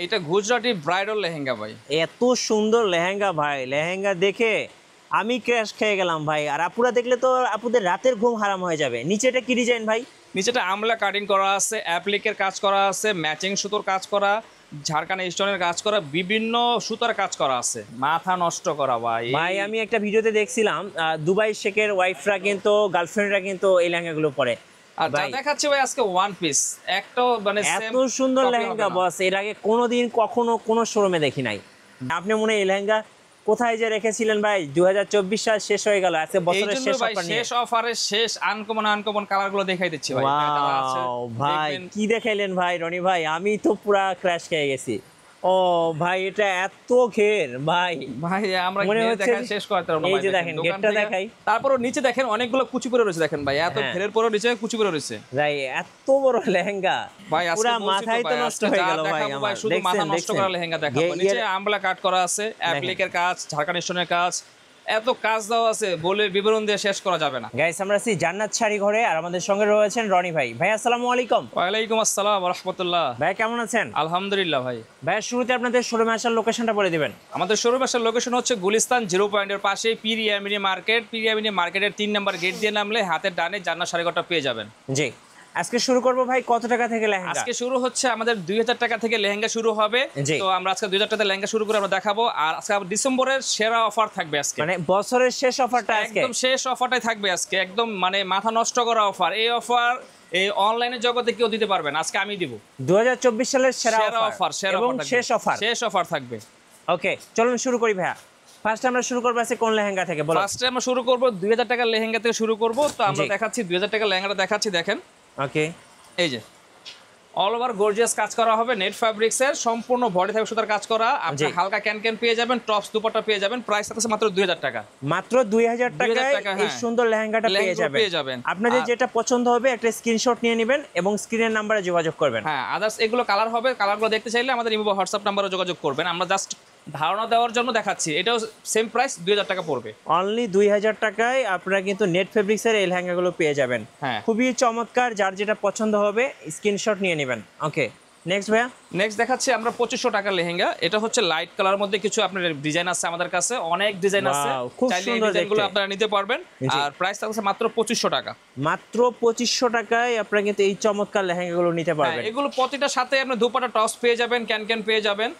এটা গুজরাটি ব্রাইডাল লেহেঙ্গা ভাই। এত সুন্দর লেহেঙ্গা ভাই, লেহেঙ্গা দেখে আমি ক্র্যাশ খেয়ে গেলাম ভাই। আর আপুরা দেখলে তো আপুদের রাতের ঘুম হারাম হয়ে যাবে। নিচেটা কি ডিজাইন ভাই? নিচেটা আমলা কাটিং করা আছে, অ্যাপ্লিকের কাজ করা আছে, ম্যাচিং সুতোর কাজ করা, ঝাড়খানা স্টোনের কাজ করা, বিভিন্ন সুতার কাজ করা আছে। মাথা নষ্ট করা ভাই। ভাই আমি একটা ভিডিওতে দেখছিলাম দুবাই শেখের ওয়াইফরা কিন্তু, গার্লফ্রেন্ডরা কিন্তু এই লেহেঙ্গাগুলো পরে। আর যা দেখাচ্ছে ভাই আজকে ওয়ান পিস একটাও মানে এত সুন্দর লেহেঙ্গা বস এর আগে কোনোদিন কখনো কোনো শোরুমে দেখি নাই। আপনি মনে হয় এই লেহেঙ্গা কোথায় যে রেখেছিলেন ভাই? 2024 সাল শেষ হয়ে গেল, আজকে বছরের শেষ অফার নিয়ে। শেষ অফারের শেষ আনকমন কালারগুলো দেখাই দিচ্ছি ভাই। ভাই কি দেখাইলেন ভাই রনি ভাই, আমি তো পুরা ক্র্যাশ খেয়ে গেছি। ও ভাই এটা এত ঘের ভাই, ভাই আমরা মনে হচ্ছে দেখা শেষ করতে পারবো না এই ভাই। যে দেখেন গেটটা দেখাই, তারপরও নিচে দেখেন অনেকগুলো কুচি পরে রয়েছে দেখেন ভাই, এত ঘেরের পরেও নিচে কুচি পরে রয়েছে ভাই। এত বড় লেহেঙ্গা ভাই, পুরা মাথায় তো নষ্ট হয়ে গেল ভাই আমার। শুধু মাথা নষ্ট করা লেহেঙ্গা দেখাবো। নিচে আমলা কাট করা আছে, অ্যাপ্লিকের কাজ, ঝাড়খানা স্টোনের কাজ, এত কাজ দেওয়া আছে বলে বিবরণ দিয়ে শেষ করা যাবে না। গাইস আমরা আছি জান্নাত শাড়ি ঘরে, আর আমাদের সঙ্গে রয়েছেন রনি ভাই। ভাই আসসালামু আলাইকুম। ওয়ালাইকুম আসসালাম ওয়া রাহমাতুল্লাহ। ভাই কেমন আছেন? আলহামদুলিল্লাহ ভাই। ভাই শুরুতে আপনাদের শোরুমে আসার লোকেশনটা বলে দিবেন। আমাদের শোরুম আসার লোকেশন হচ্ছে গুলিস্তান 0 পয়েন্টের পাশে পিরিয়ামিনি মার্কেট। পিরিয়ামিনি মার্কেটের 3 নম্বর গেট দিয়ে নামলে হাতের ডানে জান্নাত শাড়ি ঘরটা পেয়ে যাবেন। জি আজকে শুরু করব ভাই কত টাকা থেকে লেহেঙ্গা? আজকে শুরু হচ্ছে আমাদের 2000 টাকা থেকে লেহেঙ্গা শুরু হবে। তো আমরা আজকে 2000 টাকা লেহেঙ্গা শুরু করে আমরা দেখাবো। আর আজকে ডিসেম্বরের সেরা অফার থাকবে আজকে, মানে বছরের শেষ অফারটা আজকে একদম শেষ অফারটাই থাকবে আজকে, একদম মানে মাথা নষ্ট করা অফার। এই অফার এই অনলাইনে জগতে কেউ দিতে পারবে না, আজকে আমি দিব। 2024 সালের সেরা অফার এবং শেষ অফার থাকবে। ওকে চলুন শুরু করি ভাইয়া। ফার্স্ট আমরা শুরু করব আজকে কোন লেহেঙ্গা থেকে বলো? ফার্স্টে আমরা শুরু করব 2000 টাকার লেহেঙ্গা থেকে শুরু করব। তো আমরা দেখাচ্ছি 2000 টাকার লেহেঙ্গাটা দেখাচ্ছি, দেখেন। ওকে এই যে অল ওভার গর্জিয়াস কাজ করা হবে, নেট ফ্যাব্রিক্স এর সম্পূর্ণ বডি থেকে সুতার কাজ করা। আপনি হালকা ক্যান পেয়ে যাবেন, টপস দুপাট্টা পেয়ে যাবেন। প্রাইস আছে মাত্র 2000 টাকা। মাত্র 2000 টাকায় এই সুন্দর লেহেঙ্গাটা পেয়ে যাবেন। আপনাদের যেটা পছন্দ হবে একটা স্ক্রিনশট নিয়ে নেবেন এবং স্ক্রিনের নম্বরে যোগাযোগ করবেন। হ্যাঁ, আদার্স এগুলো কালার হবে, কালারগুলো দেখতে চাইলে আমাদের ইমো বা হোয়াটসঅ্যাপ নম্বরে যোগাযোগ করবেন। আমরা জাস্ট ধারণা দেওয়ার জন্য দেখাচ্ছি। এটাও সেম প্রাইস 2000 টাকা পড়বে। অনলি 2000 টাকায় আপনারা কিন্তু নেট ফেব্রিক্সের এই লেহেঙ্গাগুলো পেয়ে যাবেন। খুবই চমৎকার, যার যেটা পছন্দ হবে স্ক্রিনশট নিয়ে নেবেন। ওকে নেক্সট ভাইয়া। নেক্সট দেখাচ্ছি আমরা 2500 টাকার লেহেঙ্গা। এটা হচ্ছে লাইট কালার মধ্যে কিছু আপনার ডিজাইন আছে আমাদের কাছে, অনেক ডিজাইন আছে, চাইলে এই ডিজাইনগুলো আপনারা নিতে পারবেন। আর প্রাইস থাকছে মাত্র 2500 টাকা। মাত্র 2500 টাকায় আপনারা কিন্তু এই চমৎকার লেহেঙ্গাগুলো নিতে পারবেন। এগুলো প্রতিটার সাথে আপনি দুপাটা টপস পেয়ে যাবেন, ক্যান পেয়ে যাবেন।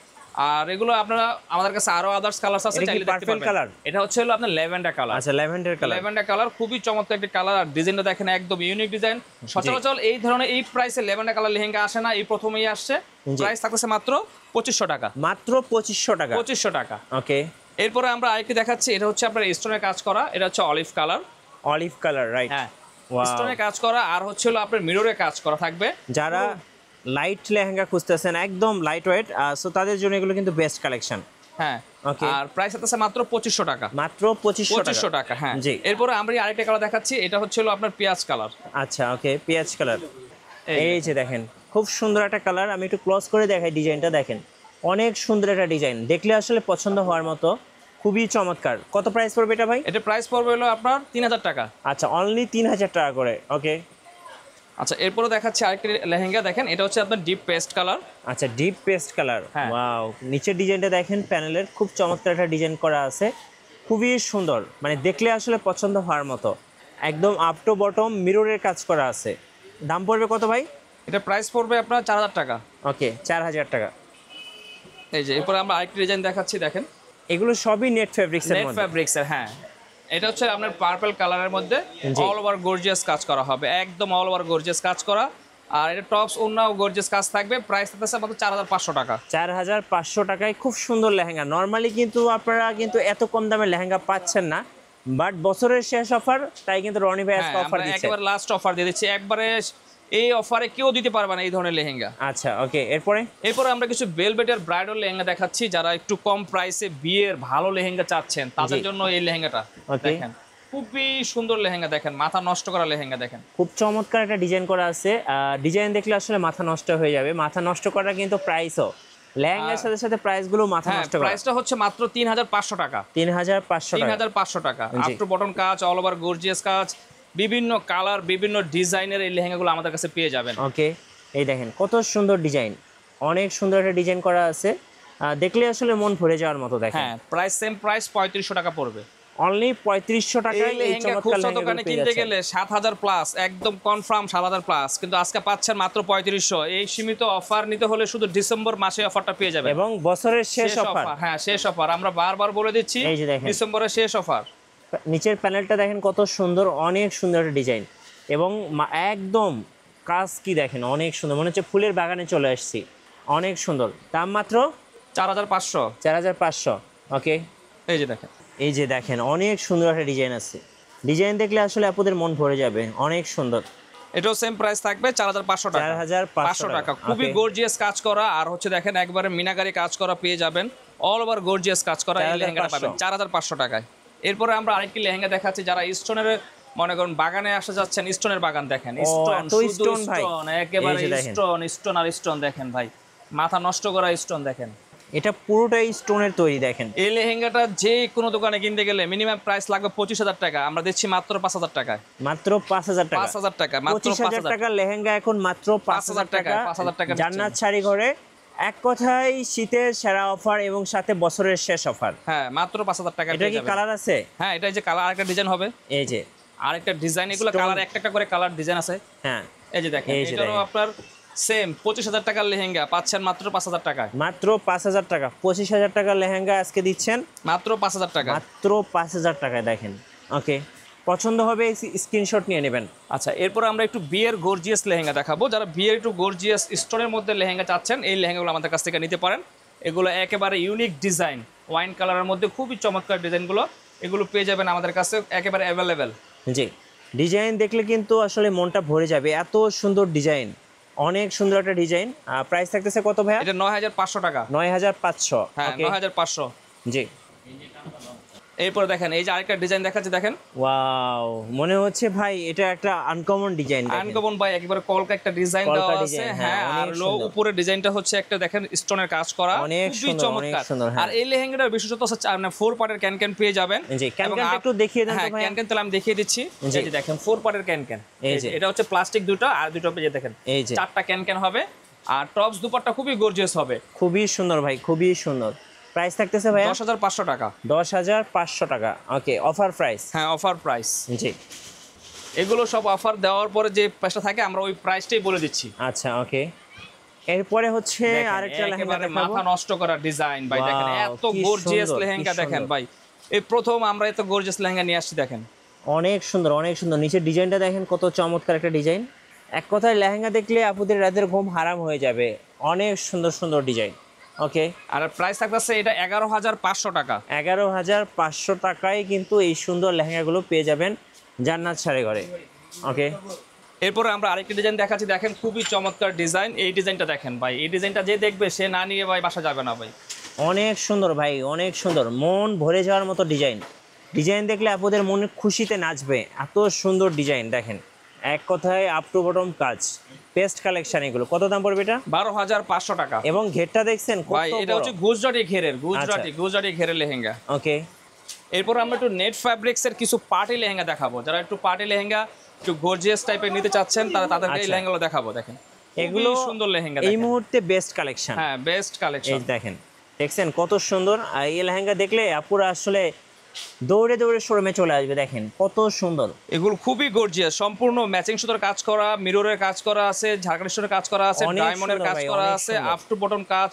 আর এগুলো আপনারা আমাদের কাছে আরো আদার্স কালার আছে, চাইলে দেখতে পারবেন। এটা হচ্ছে হলো আপনার ল্যাভেন্ডার কালার। আচ্ছা ল্যাভেন্ডার কালার খুবই চমৎকার একটা কালার। আর ডিজাইনটা দেখেন একদম ইউনিক ডিজাইন। সচরাচর এই ধরনের এই প্রাইসে ল্যাভেন্ডার কালার লেহেঙ্গা আসে না, এই প্রথমেই আসছে। প্রাইস থাকছে মাত্র 2500 টাকা। মাত্র 2500 টাকা। 2500 টাকা। ওকে এরপরে আমরা আরেকটি দেখাচ্ছি। এটা হচ্ছে আপনার স্টোনের কাজ করা, এটা হচ্ছে অলিভ কালার, রাইট? হ্যাঁ, স্টোনের কাজ করা। আর হচ্ছে হলো আপনার মিররে কাজ করা থাকবে। যারা লাইট লেহেঙ্গা খুঁজতেছেন একদম লাইট ওয়েট, সো তাদের জন্য এগুলো কিন্তু বেস্ট কালেকশন। হ্যাঁ, ওকে। আর প্রাইস আছে মাত্র 2500 টাকা। মাত্র 2500 টাকা। হ্যাঁ জি। এরপরে আমরা আরেকটা কালার দেখাচ্ছি। এটা হচ্ছে হলো আপনার পেঁয়াজ কালার। আচ্ছা ওকে পেঁয়াজ কালার। এই যে দেখেন খুব সুন্দর একটা কালার। আমি একটু ক্লোজ করে দেখাই, ডিজাইনটা দেখেন, অনেক সুন্দর একটা ডিজাইন, দেখলে আসলে পছন্দ হওয়ার মতো, খুবই চমৎকার। কত প্রাইস পড়বে এটা ভাই? এটা প্রাইস পড়বে হলো আপনার 3000 টাকা। আচ্ছা অনলি 3000 টাকা করে। ওকে আচ্ছা এরপরে দেখাচ্ছি আরেকটা লেহেঙ্গা, দেখেন। এটা হচ্ছে আপনার ডিপ পেস্ট কালার। আচ্ছা ডিপ পেস্ট কালার। ওয়াও, নিচের ডিজাইনটা দেখেন, প্যানেলের খুব চমৎকার একটা ডিজাইন করা আছে, খুবই সুন্দর, মানে দেখলে আসলে পছন্দ হওয়ার মতো। একদম আপ টু বটম মিররের কাজ করা আছে। দাম পড়বে কত ভাই? এটা প্রাইস পড়বে আপনার 4000 টাকা। ওকে 4000 টাকা। এই যে এরপরে আমরা আরেকটা ডিজাইন দেখাচ্ছি, দেখেন। এগুলো সবই নেট ফেব্রিক্সের হ্যাঁ। এটা হচ্ছে আপনার পার্পল কালারের মধ্যে অল ওভার গর্জিয়াস কাজ করা হবে, একদম অল ওভার গর্জিয়াস কাজ করা। আর এটা টপস ওন্নাও গর্জিয়াস কাজ থাকবে। প্রাইস থাকছে মাত্র 4500 টাকা। 4500 টাকায় খুব সুন্দর লেহেঙ্গা। নরমালি কিন্তু আপনারা কিন্তু এত কম দামে লেহেঙ্গা পাচ্ছেন না, বাট বছরের শেষ অফার, তাই কিন্তু রনি ভাই আজকে অফার দিচ্ছে। একেবারে লাস্ট অফার দিয়ে দিচ্ছি একবারে। এই অফারে কেউ দিতে পারবে না এই ধরনের লেহেঙ্গা। আচ্ছা ওকে এরপরে আমরা কিছু বেলভেটের ব্রাইডাল লেহেঙ্গা দেখাচ্ছি। যারা একটু কম প্রাইসে বিয়ের ভালো লেহেঙ্গা চাচ্ছেন তাদের জন্য এই লেহেঙ্গাটা দেখেন, খুবই সুন্দর লেহেঙ্গা, দেখেন, মাথা নষ্ট করা লেহেঙ্গা, দেখেন খুব চমৎকার একটা ডিজাইন করা আছে। ডিজাইন দেখলে আসলে মাথা নষ্ট হয়ে যাবে। মাথা নষ্ট করা কিন্তু প্রাইসও, লেহেঙ্গার সাথে সাথে প্রাইসগুলো মাথা নষ্ট করা। প্রাইসটা হচ্ছে মাত্র 3500 টাকা। 3500 টাকা। আপ টু বটন কাজ, অল ওভার গর্জিয়াস কাজ, বিভিন্ন কালার, বিভিন্ন ডিজাইনের এই লেহেঙ্গাগুলো আমাদের কাছে পেয়ে যাবেন। ওকে এই দেখেন কত সুন্দর ডিজাইন, অনেক সুন্দর একটা ডিজাইন করা আছে, দেখলে আসলে মন ভরে যাওয়ার মতো। দেখেন হ্যাঁ, প্রাইস সেম প্রাইস 3500 টাকা পড়বে। অনলি 3500 টাকায় এই লেহেঙ্গা চমৎকার খুচরা লেহেঙ্গাগুলো দোকানে পেয়ে কিনতে যাচ্ছেন। গেলে 7000 প্লাস, একদম কনফার্ম 7000 প্লাস, কিন্তু আজকে পাচ্ছেন মাত্র 3500। এই সীমিত অফার নিতে হলে শুধু ডিসেম্বর মাসে অফারটা পেয়ে যাবেন এবং বছরের শেষ অফার। হ্যাঁ, শেষ অফার, আমরা বারবার বলে দিচ্ছি, এই যে দেখেন ডিসেম্বরের শেষ অফার। নিচের প্যানেলটা দেখেন কত সুন্দর, অনেক সুন্দর একটা ডিজাইন এবং একদম কাজ কি দেখেন, অনেক সুন্দর, মনে হচ্ছে ফুলের বাগানে চলে আসছি, অনেক সুন্দর। দাম মাত্র 4500। 4500। ওকে, এই যে দেখেন, এই যে দেখেন অনেক সুন্দর একটা ডিজাইন আছে, ডিজাইন দেখলে আসলে আপনাদের মন ভরে যাবে, অনেক সুন্দর। এটাও সেম প্রাইস থাকবে 4500 টাকা। 4500 টাকা, খুবই গর্জিয়াস কাজ করা, আর হচ্ছে দেখেন একবারে মিনাকারি কাজ করা পেয়ে যাবেন, অল ওভার গর্জিয়াস কাজ করা এই লেহেঙ্গাটা পাবেন 4500 টাকায়। এরপরে আমরা আরেকটি লেহেঙ্গা দেখাচ্ছি, যারা স্টোনের মনে করুন বাগানে আসা যাচ্ছেন, স্টোনের বাগান দেখেন, স্টোন শুধু স্টোন, একেবারে স্টোন স্টোন আর স্টোন দেখেন ভাই, মাথা নষ্ট করা স্টোন দেখেন, এটা পুরোটাই স্টোনের তৈরি। দেখেন এই লেহেঙ্গাটা যে কোনো দোকানে কিনতে গেলে মিনিমাম প্রাইস লাগবে 25000 টাকা, আমরা দিচ্ছি মাত্র 5000 টাকায়। মাত্র 5000 টাকা, 5000 টাকা, মাত্র 25000 টাকা লেহেঙ্গা এখন মাত্র 5000 টাকা। 5000 টাকা জান্নাত শাড়ি ঘরে এক কথায় শীতের সেরা অফার এবং সাথে বছরের শেষ অফার। হ্যাঁ, মাত্র 5000 টাকা। এটা কি কালার আছে? হ্যাঁ, এটা যে কালার, আরেকটা ডিজাইন হবে, এই যে আরেকটা ডিজাইন, এগুলো কালার একটা একটা করে কালার ডিজাইন আছে। হ্যাঁ, এই যে দেখেন, এটারও আপনার সেম 25000 টাকার লেহেঙ্গা পাচ্ছেন মাত্র 5000 টাকায়। মাত্র 5000 টাকা, 25000 টাকার লেহেঙ্গা আজকে দিচ্ছেন মাত্র 5000 টাকা, মাত্র 5000 টাকায়। দেখেন, ওকে, পছন্দ হবে স্ক্রিনশট নিয়ে নেবেন। আচ্ছা, এরপর আমরা একটু বিয়ের গর্জিয়াস লেহেঙ্গা দেখাবো। যারা বিয়ের একটু গর্জিয়াস স্টোনের মধ্যে লেহেঙ্গা চাচ্ছেন, এই লেহেঙ্গাগুলো আমাদের কাছ থেকে নিতে পারেন। এগুলো একেবারে ইউনিক ডিজাইন, ওয়াইন কালারের মধ্যে খুবই চমৎকার ডিজাইনগুলো, এগুলো পেয়ে যাবেন আমাদের কাছে একেবারে অ্যাভেলেবেল। জি, ডিজাইন দেখলে কিন্তু আসলে মনটা ভরে যাবে, এত সুন্দর ডিজাইন, অনেক সুন্দর একটা ডিজাইন। প্রাইস থাকতেছে কত ভাইয়া? এটা 9500 টাকা। 9500। হ্যাঁ, 9500। জি, এরপর দেখেন, এই যে আরেকটা ডিজাইন দেখাচ্ছি, দেখেন, ওয়াও, মনে হচ্ছে ভাই এটা একটা আনকমন ডিজাইন। আনকমন ভাই, একেবারে কলকা একটা ডিজাইন দেওয়া আছে। হ্যাঁ, আর উপরের ডিজাইনটা হচ্ছে একটা দেখেন স্টোনের কাজ করা, খুবই চমৎকার। আর এই লেহেঙ্গাটার বিশেষত্ব হচ্ছে আপনি 4 পার্টের ক্যান পেয়ে যাবেন। জি, ক্যানটা একটু দেখিয়ে দেন তো ভাই। ক্যান তাহলে আমি দেখিয়ে দিচ্ছি। এই যে দেখেন 4 পার্টের ক্যান, এই যে এটা হচ্ছে প্লাস্টিক দুটো, আর দুটো পেয়ে দেখেন এই যে 4টা ক্যান হবে। আর টপস দুপাট্টা খুবই গর্জিয়াস হবে, খুবই সুন্দর ভাই, খুবই সুন্দর। প্রাইস থাকতেছে ভাই 10500 টাকা। 10500 টাকা। ওকে, অফার প্রাইস। হ্যাঁ, অফার প্রাইস। জি, এগুলো সব অফার দেওয়ার পরে যে প্রাইসটা থাকে আমরা ওই প্রাইসটাই বলে দিচ্ছি। আচ্ছা, ওকে। এরপরে হচ্ছে আরেকটা লেহেঙ্গা দেখাবো, মাথা নষ্ট করা ডিজাইন ভাই, দেখেন এত কি গর্জিয়াস সুন্দর, লেহেঙ্গা কি দেখেন সুন্দর। ভাই, এই প্রথম আমরা এত গর্জিয়াস লেহেঙ্গা নিয়ে আসছি। দেখেন অনেক সুন্দর, অনেক সুন্দর। নিচের ডিজাইনটা দেখেন কত চমৎকার একটা ডিজাইন। এক কথায় লেহেঙ্গা দেখলে আপুদের রাতের ঘুম হারাম হয়ে যাবে, অনেক সুন্দর সুন্দর ডিজাইন। ওকে, আর প্রাইস থাকতেছে এটা 11500 টাকা। 11500 টাকায় কিন্তু এই সুন্দর লেহেঙ্গাগুলো পেয়ে যাবেন জান্নাত শাড়ি ঘরে। ওকে, এরপরে আমরা আরেকটি ডিজাইন দেখাচ্ছি, দেখেন খুবই চমৎকার ডিজাইন। এই ডিজাইনটা দেখেন ভাই, এই ডিজাইনটা যে দেখবে সে না নিয়ে ভাই বাসা যাবে না ভাই, অনেক সুন্দর ভাই, অনেক সুন্দর, মন ভরে যাওয়ার মতো ডিজাইন। ডিজাইন দেখলে আপনাদের মনে খুশিতে নাচবে, এত সুন্দর ডিজাইন। দেখেন, এক কথায় আপ টু বটম কাজ, বেস্ট কালেকশন। এগুলো কত দাম পড়বে? এটা 12500 টাকা। এবং ঘেরটা দেখছেন কত ভাই, এটা হচ্ছে গুজরাটি ঘেরের, গুজরাটি ঘেরের লেহেঙ্গা। ওকে, এরপর আমরা একটু নেট ফ্যাব্রিক্স এর কিছু পার্টি লেহেঙ্গা দেখাবো। যারা একটু পার্টি লেহেঙ্গা একটু গর্জিয়াস টাইপের নিতে চাচ্ছেন, তারা তাদেরকে এই লেহেঙ্গাগুলো দেখাবো। দেখেন এগুলো সুন্দর লেহেঙ্গা, এই মুহূর্তে বেস্ট কালেকশন। হ্যাঁ, বেস্ট কালেকশন। এই দেখেন, দেখছেন কত সুন্দর। আর এই লেহেঙ্গা দেখলে আপুরা আসলে দৌড়ে দৌড়ে শোরুমে চলে আসবে। দেখেন কত সুন্দর, এগুলো খুবই গর্জিয়াস, সম্পূর্ণ ম্যাচিং সুতার কাজ করা, মিররের কাজ করা আছে, ঝাড়খান্ডি স্টোনের কাজ করা আছে, ডায়মন্ডের কাজ করা আছে, আপ টু বটম কাজ,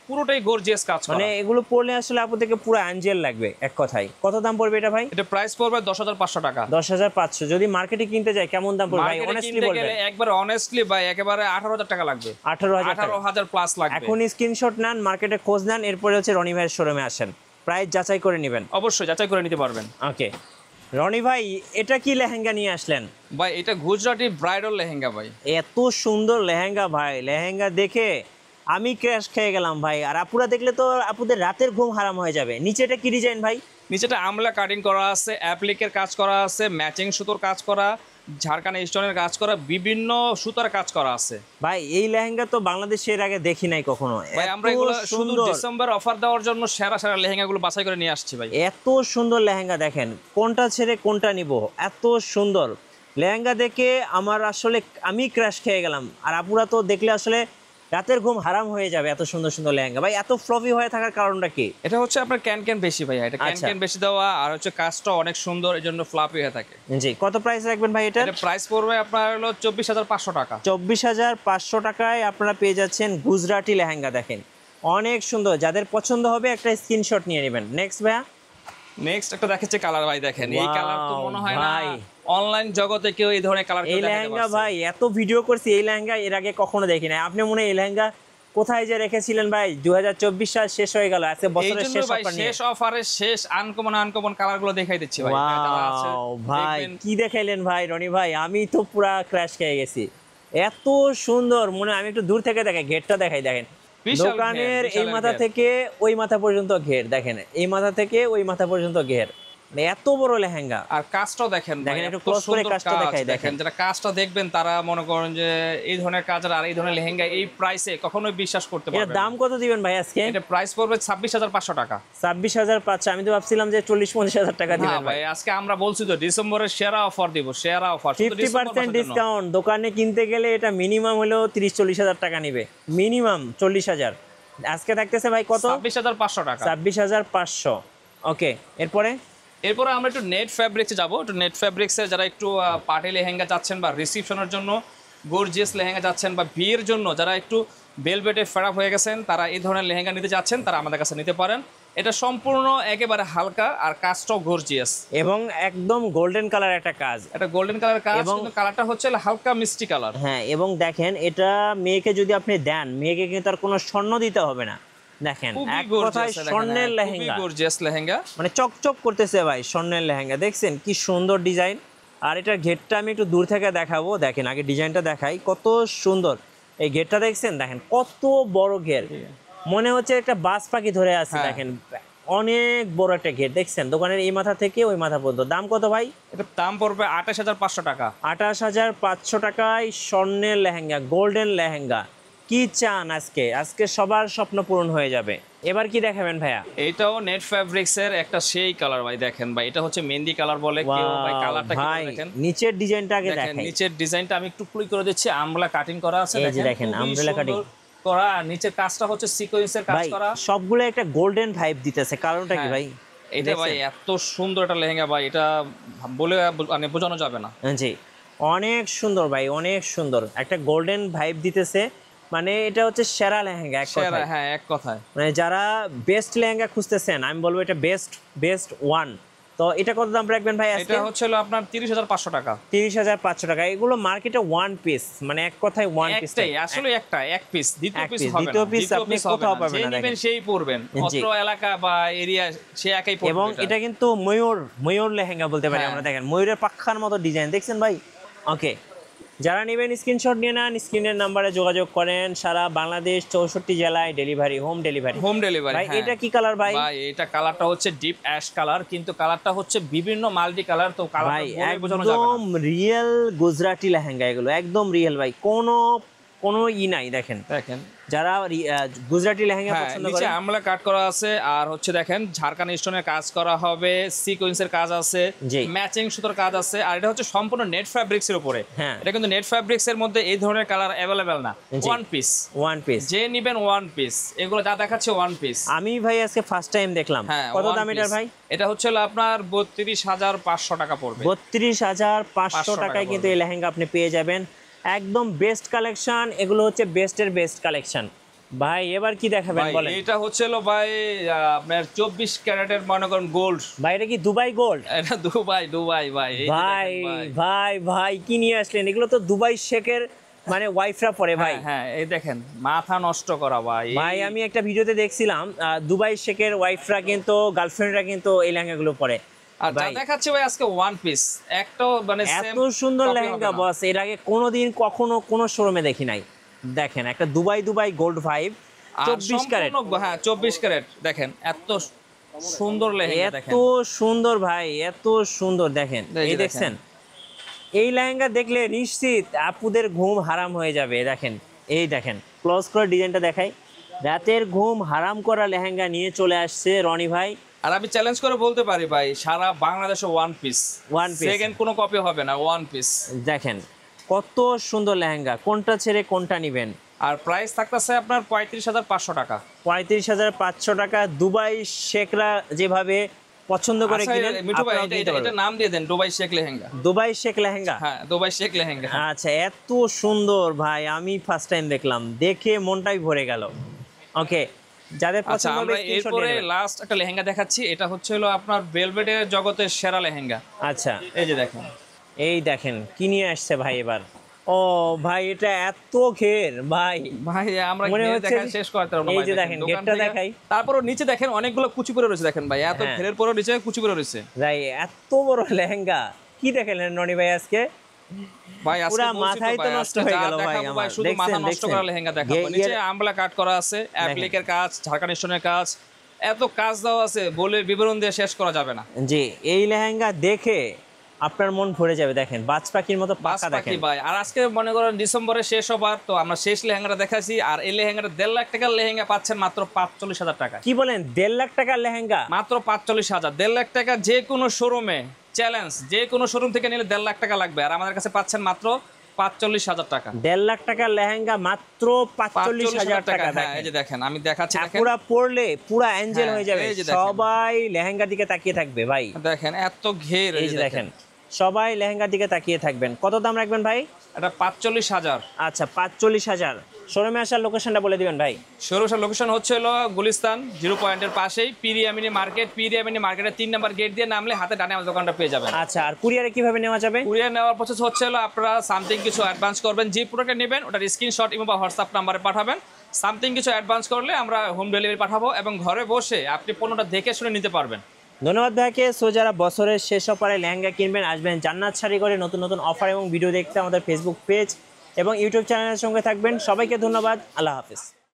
পুরোটাই গর্জিয়াস কাজ করা। মানে এগুলো পরলে আসলে আপুদেরকে পুরো অ্যাঞ্জেল লাগবে এক কথায়। কত দাম পড়বে এটা ভাই? এটা প্রাইস পড়বে 10500 টাকা। 10500। যদি মার্কেটে কিনতে যাই কেমন দাম পড়বে ভাই? অনেস্টলি বলবেন। একবার অনেস্টলি ভাই, একেবারে 18000 টাকা লাগবে। 18000 প্লাস লাগবে। এখন স্ক্রিনশট নেন, মার্কেটে খোঁজ নেন, এরপরে হচ্ছে রনি ভাইয়ের শোরুমে আসেন, প্রাইস যাচাই করে নেবেন। অবশ্যই যাচাই করে নিতে পারবেন। ওকে, রনি ভাই এটা কি লেহেঙ্গা নিয়ে আসলেন ভাই? এটা গুজরাটি ব্রাইডাল লেহেঙ্গা ভাই। এত সুন্দর লেহেঙ্গা ভাই, লেহেঙ্গা দেখে আমি ক্র্যাশ খেয়ে গেলাম ভাই। আর আপুরা দেখলে তো আপুদের রাতের ঘুম হারাম হয়ে যাবে। নিচেটা কি ডিজাইন ভাই? নিচেটা আমলা কাটিং করা আছে, অ্যাপ্লিকের কাজ করা আছে, ম্যাচিং সুতোর কাজ করা, ঝাড়খান্ডি স্টোনের কাজ করা, বিভিন্ন সুতার কাজ করা আছে ভাই। এই লেহেঙ্গা তো বাংলাদেশে এর আগে দেখি নাই কখনো। ভাই, আমরা এগুলো শুধু ডিসেম্বর অফার দেওয়ার জন্য সেরা সেরা লেহেঙ্গাগুলো বাছাই করে নিয়ে আসছি ভাই। এত সুন্দর লেহেঙ্গা, দেখেন কোনটা ছেড়ে কোনটা নিব, এত সুন্দর লেহেঙ্গা দেখে আমার আসলে আমি ক্র্যাশ খেয়ে গেলাম। আর আপুরা তো দেখলে আসলে রাতের ঘুম হারাম হয়ে যাবে এত সুন্দর সুন্দর লেহেঙ্গা। ভাই এত ফ্লফি হয়ে থাকার কারণটা কি? এটা হচ্ছে আপনার ক্যান বেশি ভাইয়া, এটা আচ্ছা। ক্যান বেশি দেওয়া আর হচ্ছে কাজটা অনেক সুন্দর, এই জন্য ফ্লাপি হয়ে থাকে। জি, কত প্রাইস রাখবেন ভাই এটা? এটা প্রাইস পড়বে আপনার হলো 24,500 টাকা। 24,500 টাকায় আপনারা পেয়ে যাচ্ছেন গুজরাটি লেহেঙ্গা। দেখেন অনেক সুন্দর, যাদের পছন্দ হবে একটা স্ক্রিনশট নিয়ে নেবেন। নেক্সট ভাইয়া, নেক্সট একটা দেখাচ্ছে কালার ভাই, দেখেন এই কালার তো মনে হয় না ভাই। অনলাইন জগতে কেউ এই ধরনের কালার এই লেহেঙ্গা ভাই এত ভিডিও করছি, এই লেহেঙ্গা এর আগে কখনো দেখি নাই। আপনি মনে হয় এই লেহেঙ্গা কোথায় যে রেখেছিলেন ভাই? 2024 সাল শেষ হয়ে গেল, আজকে বছরের শেষ অফার নিয়ে। শেষ অফারের শেষ আনকমন কালার গুলো দেখাই দিচ্ছি ভাই। যারা আছে ওয়াও ভাই, দেখবেন। কি দেখাইলেন ভাই রনি ভাই, আমি তো পুরা ক্র্যাশ খেয়ে গেছি। এত সুন্দর, মনে হয় আমি একটু দূর থেকে দেখাই, ঘেরটা দেখাই। দেখেন বিশাল দোকানের ঘের, এই বিশাল মাথা ঘের। থেকে ওই মাথা পর্যন্ত ঘের, দেখেন এই মাথা থেকে ওই মাথা পর্যন্ত ঘের, মানে এত বড় লেহেঙ্গা। আর কাজটাও দেখেন ভাই, দেখেন, একটু এত close করে সুন্দর কাজটা কাজ। দেখাই, দেখেন। দেখেন যারা কাজটা দেখবেন তারা মনে করেন যে এই ধরনের কাজ আর এই ধরনের লেহেঙ্গা এই প্রাইসে কখনোই বিশ্বাস করতে এর পারবেন দাম না। কত দিবেন ভাই আজকে? এটা প্রাইস পড়বে 26,500 টাকা। 26,500? আমি তো ভাবছিলাম যে 40-50,000 টাকা না দিবেন ভাই। ভাই, আজকে আমরা বলছি তো ডিসেম্বরের সেরা অফার দিব, সেরা অফার 50% ডিসকাউন্ট। দোকানে কিনতে গেলে এটা মিনিমাম হলো 30-40,000 টাকা নিবে, মিনিমাম 40,000। আজকে থাকতেছে ভাই কত? 26,500 টাকা। 26,500। ওকে, এরপরে এরপরে আমরা একটু নেট ফ্যাব্রিক্সে যাব। একটু নেট ফ্যাব্রিক্সে যারা একটু পার্টি লেহেঙ্গা চাচ্ছেন বা রিসেপশনের জন্য গর্জিয়াস লেহেঙ্গা চাচ্ছেন বা বিয়ের জন্য যারা একটু বেলভেটে ফেরাপ হয়ে গেছেন, তারা এই ধরনের লেহেঙ্গা নিতে চাচ্ছেন, তারা আমাদের কাছে নিতে পারেন। এটা সম্পূর্ণ একেবারে হালকা আর কাজটাও গর্জিয়াস এবং একদম গোল্ডেন কালার একটা কাজ। এটা গোল্ডেন কালার কাজ, এবং কিন্তু কালারটা হচ্ছে হালকা মিষ্টি কালার। হ্যাঁ, এবং দেখেন এটা মেয়েকে যদি আপনি দেন, মেয়েকে কিন্তু আর কোনো স্বর্ণ দিতে হবে না। দেখেন এক কথায় স্বর্ণের লেহেঙ্গা, গর্জিয়াস লেহেঙ্গা, মানে চকচক করতেছে ভাই স্বর্ণের লেহেঙ্গা। দেখছেন কি সুন্দর ডিজাইন। আর এটার ঘেরটা আমি একটু দূর থেকে দেখাবো। দেখেন আগে ডিজাইনটা দেখাই, কত সুন্দর এই ঘেরটা। দেখছেন, দেখেন কত বড় ঘের, মনে হচ্ছে একটা বাজ পাখি ধরে আছে। হ্যাঁ। দেখেন অনেক বড় একটা ঘের। দেখছেন দোকানের এই মাথা থেকে ওই মাথা পর্যন্ত। দাম কত ভাই? এটার দাম পড়বে 28,500 টাকা। 28,500 টাকায় স্বর্ণের লেহেঙ্গা, গোল্ডেন লেহেঙ্গা। কি চান আজকে? আজকে সবার স্বপ্ন পূরণ হয়ে যাবে। এবার কি দেখাবেন ভাইয়া? এইটাও নেট ফ্যাব্রিক্সের একটা সেই কালার ভাই। দেখেন ভাই, এটা হচ্ছে মেহেন্দি কালার বলে কেউ ভাই। কালারটা কি ভাই দেখেন, নিচের ডিজাইনটা আগে দেখেন দেখাই। নিচের ডিজাইনটা আমি একটু ক্লিক করে দিচ্ছি, আমলা কাটিং করা আছে। এই যে দেখেন, খুবই umbrella cutting সুন্দর করা। আর নিচের কাজটা হচ্ছে সিকোয়েন্সের কাজ ভাই, করা। সবগুলো একটা গোল্ডেন ভাইব দিতেছে। কারণটা কি হ্যাঁ। ভাই? এটা ভাই এত সুন্দর একটা লেহেঙ্গা ভাই, এটা বলে মানে বোঝানো যাবে না। জি, অনেক সুন্দর ভাই, অনেক সুন্দর একটা গোল্ডেন ভাইব দিতেছে। মানে এটা হচ্ছে সেরা লেহেঙ্গা এক কথায়। হ্যাঁ, এক কথায়। মানে যারা বেস্ট লেহেঙ্গা খুঁজতেছেন, আমি বলবো এটা বেস্ট ওয়ান। তো এটা কত দাম রাখবেন ভাই আজকে? এটা হচ্ছে আপনার 30,500 টাকা। 30,500 টাকা। এগুলো মার্কেটে ওয়ান পিস, মানে এক কথায় ওয়ান পিস। একটাই আসলে এক পিস, দ্বিতীয় এক পিস piece, হবে না। দ্বিতীয় piece দ্বিতীয় আপনি piece হবে কোথাও না। পাবেন যে না, নেবেন দেখেন। সেই পরবেন, অত্র এলাকা বা এরিয়া সে একাই পরবে। এবং এটা কিন্তু ময়ূর লেহেঙ্গা বলতে পারি হ্যাঁ। আমরা। দেখেন ময়ূরের পাখার মতো ডিজাইন, দেখছেন ভাই? ওকে, যারা নেবেন স্ক্রিনশট নিয়ে নেন, স্ক্রিনের নাম্বারে যোগাযোগ করেন। সারা বাংলাদেশ 64 জেলায় delivery, home delivery. Home delivery. ভাই এটা কি কালার ভাই? ভাই এটা কালারটা হচ্ছে ডিপ অ্যাশ কালার, কিন্তু কালারটা হচ্ছে বিভিন্ন মাল্টি কালার। তো কালারটা ভাই বলে বোঝানো যাবে একদম না। রিয়েল গুজরাটি লেহেঙ্গা, এগুলো একদম রিয়েল ভাই, কোনো নাই। দেখেন দেখেন যারা গুজরাটি লেহেঙ্গা হ্যাঁ, পছন্দ নিচে করেন, আমলা কাট করা আছে। আর হচ্ছে দেখেন ঝাড়খান স্টোনের কাজ করা হবে, সিকোয়েন্সের কাজ আছে, জি। ম্যাচিং সুতোর কাজ আছে। আর এটা হচ্ছে সম্পূর্ণ নেট ফ্যাব্রিক্সের উপরে। হ্যাঁ। এটা কিন্তু নেট ফ্যাব্রিক্সের মধ্যে এই ধরনের কালার অ্যাভেলেবেল না। জি। One piece, one piece. যে নিবেন ওয়ান পিস। এগুলো যা দেখাচ্ছে ওয়ান পিস। আমি ভাই আজকে ফার্স্ট টাইম দেখলাম। হ্যাঁ, কত one দাম এটার piece। ভাই? এটা হচ্ছে আপনার 32,500 টাকা পড়বে। 32,500 টাকায় কিন্তু এই লেহেঙ্গা আপনি পেয়ে যাবেন। একদম বেস্ট কালেকশন, এগুলো হচ্ছে বেস্টের বেস্ট কালেকশন। ভাই এবার কি দেখাবেন ভাই, বলেন? এটা হচ্ছে ভাই আপনার 24 ক্যারেটের মনে করেন গোল্ড। ভাই এটা কি দুবাই গোল্ড? এটা দুবাই ভাই। এই যে ভাই দেখেন ভাই কি নিয়ে আসলেন? এগুলো তো দুবাই শেখের মানে ওয়াইফরা পরে ভাই। হ্যাঁ, এই দেখেন মাথা নষ্ট করা ভাই। ভাই আমি একটা ভিডিওতে দেখছিলাম, দুবাই শেখের ওয়াইফরা কিন্তু, গার্লফ্রেন্ডরা কিন্তু এই লেহেঙ্গাগুলো পরে। আর যা দেখাচ্ছে ভাই আজকে ওয়ান পিস, একটাও মানে এত সুন্দর লেহেঙ্গা বস এর আগে কোনোদিন কখনো কোনো শোরুমে দেখি নাই। দেখেন একটা দুবাই গোল্ড ভাইব, 24 ক্যারেট। হ্যাঁ, 24 ক্যারেট। দেখেন এত সুন্দর লেহেঙ্গা, দেখেন এত সুন্দর ভাই, এত সুন্দর। দেখেন এই যে এই দেখছেন, এই লেহেঙ্গা দেখলে নিশ্চিত আপুদের ঘুম হারাম হয়ে যাবে। দেখেন এই দেখেন, ক্লোজ করে ডিজাইনটা দেখাই। রাতের ঘুম হারাম করা লেহেঙ্গা নিয়ে চলে আসছে রনি ভাই। আর আমি চ্যালেঞ্জ করে বলতে পারি ভাই, সারা বাংলাদেশে ওয়ান পিস, সেকেন্ড কোনো কপি হবে না, ওয়ান পিস। দেখেন কত সুন্দর লেহেঙ্গা, কোনটা ছেড়ে কোনটা নিবেন। আর প্রাইস থাকতেছে আপনার 35,500 টাকা। 35,500 টাকা। দুবাই শেখরা যেভাবে পছন্দ করে আচ্ছা, কিনেন, মিঠু ভাই আপনারাও কিনতে এটা পারবেন। নাম দিয়ে দেন দুবাই শেখ লেহেঙ্গা। দুবাই শেখ লেহেঙ্গা। হ্যাঁ, দুবাই শেখ লেহেঙ্গা। আচ্ছা, এত সুন্দর ভাই, আমি ফার্স্ট টাইম দেখলাম, দেখে মনটাই ভরে গেল। ওকে, যাদের আচ্ছা, পছন্দ হবে আমরা স্ক্রিনশট এরপরে নিয়ে নেবেন। লাস্ট একটা লেহেঙ্গা দেখাচ্ছি। এটা হচ্ছে হলো আপনার ভেলভেটের জগতের সেরা লেহেঙ্গা। আচ্ছা, এই যে দেখেন, এই দেখেন কি নিয়ে আসছে ভাই এবার। ও ভাই, এটা এত ঘের ভাই। ভাই আমরা মনে ঘের হচ্ছে দেখা শেষ করতে পারবো না এই ভাই। যে দেখেন, দেখেন, দোকান গেটটা থেকে- দেখাই। তারপরও নিচে দেখেন অনেকগুলো কুচি পরে রয়েছে। দেখেন ভাই, এত হ্যাঁ। ঘেরের পরেও নিচে কুচি পরে রয়েছে। ভাই এত বড় লেহেঙ্গা কি দেখালেন রনি ভাই আজকে? ভাই আজকে পুরা বলছি মাথাই তো ভাই, নষ্ট আজকে হয়ে যা গেল ভাই দেখাবো আমার। শুধু মাথা দেখছেন, নষ্ট করা লেহেঙ্গা দেখাবো। দেখছেন? নিচে আমলা কাট করা আছে, অ্যাপ্লিকের কাজ, ঝাড়খান্ড স্টোনের কাজ, এত কাজ দেওয়া আছে বলে বিবরণ দিয়ে শেষ করা যাবে না। জি, এই লেহেঙ্গা দেখে আপনার মন ভরে যাবে। দেখেন বাজ পাখির মতো বাস পাকা পাখি দেখেন। ভাই। আর আজকে মনে করেন ডিসেম্বরে শেষ হবার, তো আমরা শেষ লেহেঙ্গাটা দেখাচ্ছি। আর এই লেহেঙ্গাটা 1.5 লাখ টাকার লেহেঙ্গা পাচ্ছেন মাত্র 45,000 টাকা। কি বলেন, 1.5 লাখ টাকার লেহেঙ্গা? মাত্র 45,000। 1.5 লাখ টাকা যে কোনো শোরুমে চ্যালেঞ্জ, যে কোনো শোরুম থেকে নিলে 1.5 লাখ টাকা লাগবে, আর আমাদের কাছে পাচ্ছেন মাত্র 45,000 টাকা। 1.5 লাখ টাকার লেহেঙ্গা মাত্র 45,000 টাকা। হ্যাঁ, এই যে দেখেন, আমি দেখাচ্ছি। দেখেন, পুরা পরলে পুরা অ্যাঞ্জেল হ্যাঁ, হয়ে যাবে। এই যে দেখেন। সবাই লেহেঙ্গার দিকে তাকিয়ে থাকবে ভাই। দেখেন এত ঘের। এই যে দেখেন, সবাই লেহেঙ্গার দিকে তাকিয়ে থাকবেন। কত দাম রাখবেন ভাই? এটা 45,000। আচ্ছা, 45,000। শোরুমে আসার লোকেশনটা বলে দিবেন ভাই। শোরুমের লোকেশন হচ্ছে হলো গুলিস্তান 0 পয়েন্টের পাশেই পিরিয়ামিনি মার্কেট। পিরিয়ামিনি মার্কেটের 3 নম্বর গেট দিয়ে নামলে হাতে ডানে আমার দোকানটা পেয়ে যাবেন। আচ্ছা, আর কুরিয়ারে কিভাবে নেওয়া যাবে? কুরিয়ার নেওয়ার প্রসেস হচ্ছে হলো আপনারা সামথিং কিছু অ্যাডভান্স করবেন। যে প্রোডাক্টটা নেবেন ওটার স্ক্রিনশট বা হোয়াটসঅ্যাপ নাম্বারে পাঠাবেন। সামথিং কিছু অ্যাডভান্স করলে আমরা হোম ডেলিভারি পাঠাবো এবং ঘরে বসে আপনি পণ্যটা দেখে শুনে নিতে পারবেন। ধন্যবাদ ভাইকে। সো যারা বছরের শেষ অফারে লেহেঙ্গা কিনবেন, আসবেন জান্নাত শাড়ি করে। নতুন নতুন অফার এবং ভিডিও দেখতে আমাদের ফেসবুক পেজ এবং ইউটিউব চ্যানেলের সঙ্গে থাকবেন। সবাইকে ধন্যবাদ। আল্লাহ হাফেজ।